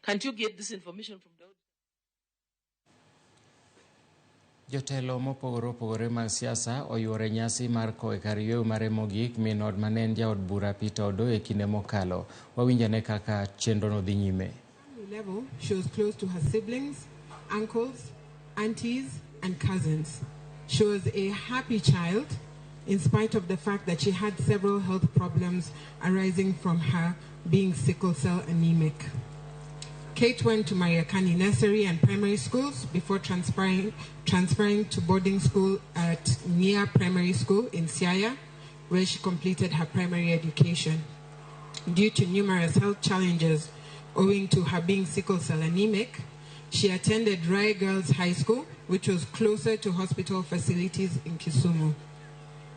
Can't you get this information from Daud? Jotelo mopogore opogore mag siasa oyuore nyasi mar kowe kar yweyo mare mogik min od manen jaod bura Peter Odoyo e kinde mokalo. Wawinjane kaka chenro no dhi nyime. Level, she was close to her siblings, uncles, aunties, and cousins. She was a happy child, in spite of the fact that she had several health problems arising from her being sickle cell anemic. Kate went to Mariakani nursery and primary schools before transferring to boarding school at Nia Primary School in Siaya, where she completed her primary education. Due to numerous health challenges owing to her being sickle cell anemic, she attended Rai Girls High School, which was closer to hospital facilities in Kisumu.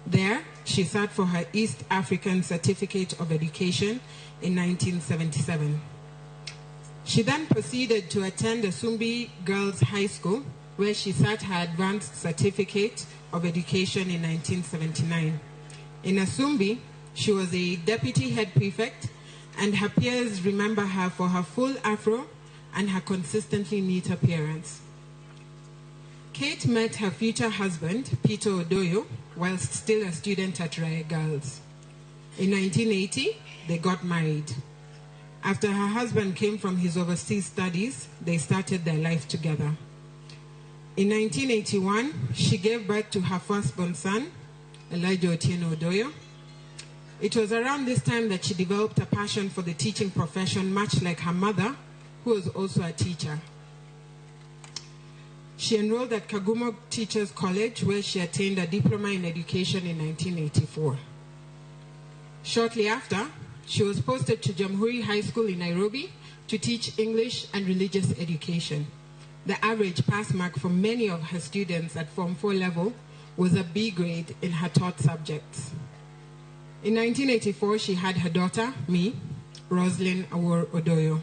There, she sat for her East African Certificate of Education in 1977. She then proceeded to attend the Sumbi Girls High School, where she sat her Advanced Certificate of Education in 1979. In Asumbi, she was a deputy head prefect, and her peers remember her for her full afro and her consistently neat appearance. Kate met her future husband, Peter Odoyo, whilst still a student at Raya Girls. In 1980, they got married. After her husband came from his overseas studies, they started their life together. In 1981, she gave birth to her firstborn son, Elijah Odoyo. It was around this time that she developed a passion for the teaching profession, much like her mother, who was also a teacher. She enrolled at Kagumo Teachers College, where she attained a diploma in education in 1984. Shortly after, she was posted to Jamhuri High School in Nairobi to teach English and religious education. The average pass mark for many of her students at Form 4 level was a B grade in her taught subjects. In 1984, she had her daughter, me, Roslyn Awor Odoyo,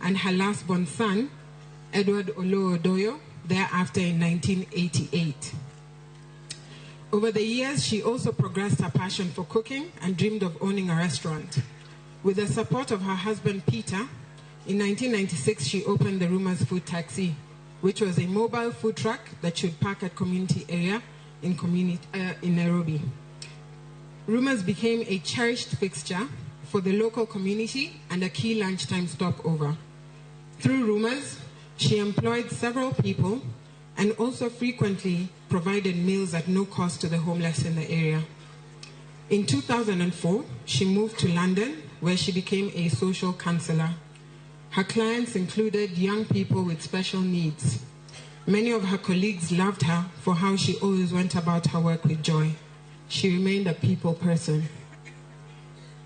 and her last-born son, Edward Olo Odoyo, thereafter in 1988. Over the years, she also progressed her passion for cooking and dreamed of owning a restaurant. With the support of her husband, Peter, in 1996, she opened the Rumors Food Taxi, which was a mobile food truck that should park at community area in Nairobi. Rumors became a cherished fixture for the local community and a key lunchtime stopover. Through Rumors, she employed several people and also frequently provided meals at no cost to the homeless in the area. In 2004, she moved to London, where she became a social counselor. Her clients included young people with special needs. Many of her colleagues loved her for how she always went about her work with joy. She remained a people person.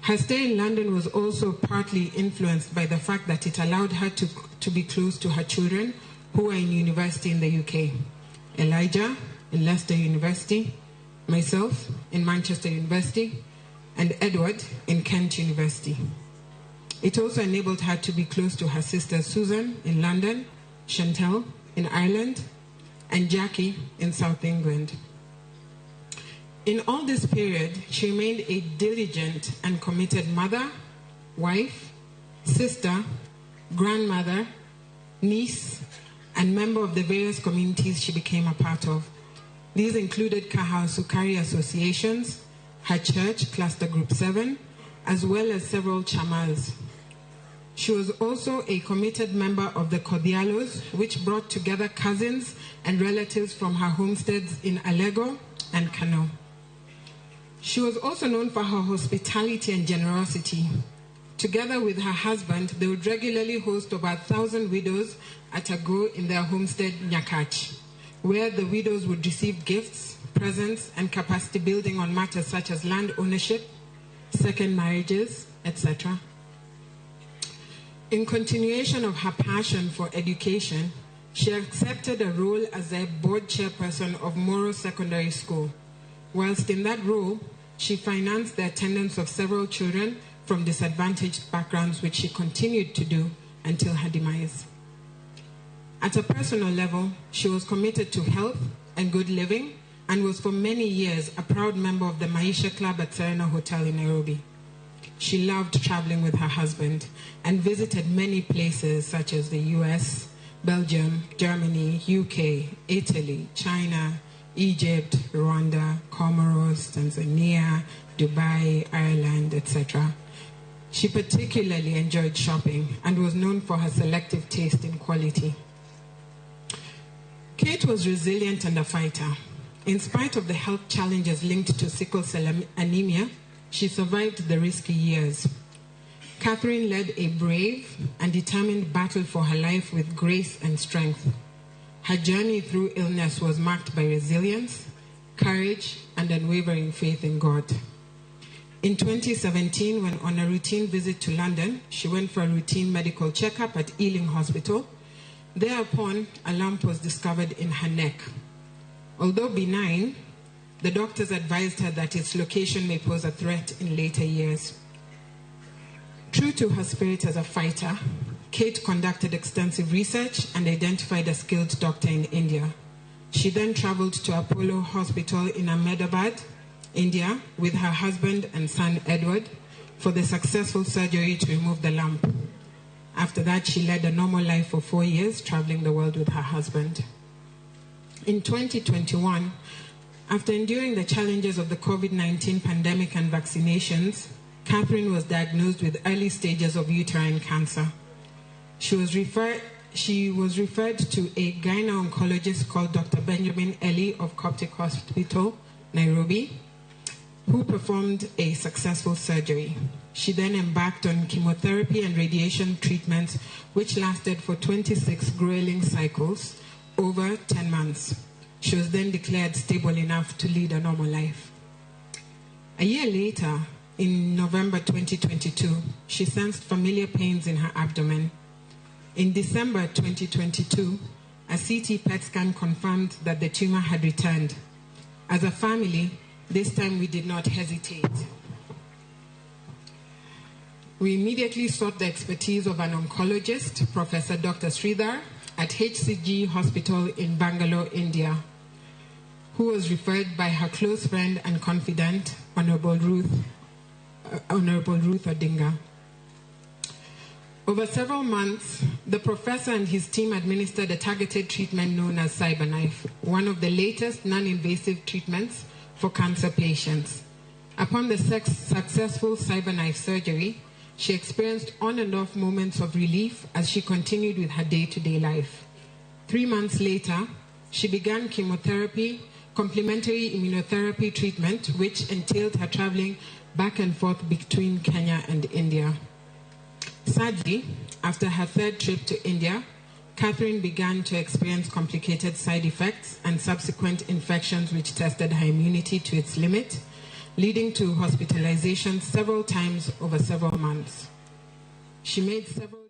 Her stay in London was also partly influenced by the fact that it allowed her to be close to her children who are in university in the UK. Elijah in Leicester University, myself in Manchester University, and Edward in Kent University. It also enabled her to be close to her sisters Susan in London, Chantel in Ireland, and Jackie in South England. In all this period, she remained a diligent and committed mother, wife, sister, grandmother, niece, and member of the various communities she became a part of. These included Kaha Sukari associations, her church, Cluster Group 7, as well as several chamas. She was also a committed member of the Kodialos, which brought together cousins and relatives from her homesteads in Alego and Kano. She was also known for her hospitality and generosity. Together with her husband, they would regularly host over 1,000 widows at a go in their homestead, Nyakach, where the widows would receive gifts, presents, and capacity building on matters such as land ownership, second marriages, etc. In continuation of her passion for education, she accepted a role as a board chairperson of Moro Secondary School. Whilst in that role, she financed the attendance of several children from disadvantaged backgrounds, which she continued to do until her demise. At a personal level, she was committed to health and good living and was for many years a proud member of the Maisha Club at Serena Hotel in Nairobi. She loved traveling with her husband and visited many places such as the US, Belgium, Germany, UK, Italy, China, Egypt, Rwanda, Comoros, Tanzania, Dubai, Ireland, etc. She particularly enjoyed shopping and was known for her selective taste in quality. Kate was resilient and a fighter. In spite of the health challenges linked to sickle cell anemia, she survived the risky years. Catherine led a brave and determined battle for her life with grace and strength. Her journey through illness was marked by resilience, courage, and unwavering faith in God. In 2017, when on a routine visit to London, she went for a routine medical checkup at Ealing Hospital. Thereupon, a lump was discovered in her neck. Although benign, the doctors advised her that its location may pose a threat in later years. True to her spirit as a fighter, Kate conducted extensive research and identified a skilled doctor in India. She then traveled to Apollo Hospital in Ahmedabad, India, with her husband and son Edward for the successful surgery to remove the lump. After that, she led a normal life for 4 years, traveling the world with her husband. In 2021, after enduring the challenges of the COVID-19 pandemic and vaccinations, Catherine was diagnosed with early stages of uterine cancer. She was referred to a gyne-oncologist called Dr. Benjamin Eli of Coptic Hospital, Nairobi, who performed a successful surgery. She then embarked on chemotherapy and radiation treatments, which lasted for 26 grueling cycles over 10 months. She was then declared stable enough to lead a normal life. A year later, in November 2022, she sensed familiar pains in her abdomen. In December 2022, a CT PET scan confirmed that the tumor had returned. As a family, this time we did not hesitate. We immediately sought the expertise of an oncologist, Professor Dr. Sridhar, at HCG Hospital in Bangalore, India, who was referred by her close friend and confidant, Honorable Ruth Odinga. Over several months, the professor and his team administered a targeted treatment known as CyberKnife, one of the latest non-invasive treatments for cancer patients. Upon the successful CyberKnife surgery, she experienced on and off moments of relief as she continued with her day-to-day life. 3 months later, she began chemotherapy, complementary immunotherapy treatment, which entailed her traveling back and forth between Kenya and India. Sadly, after her third trip to India, Catherine began to experience complicated side effects and subsequent infections which tested her immunity to its limit, leading to hospitalization several times over several months. She made several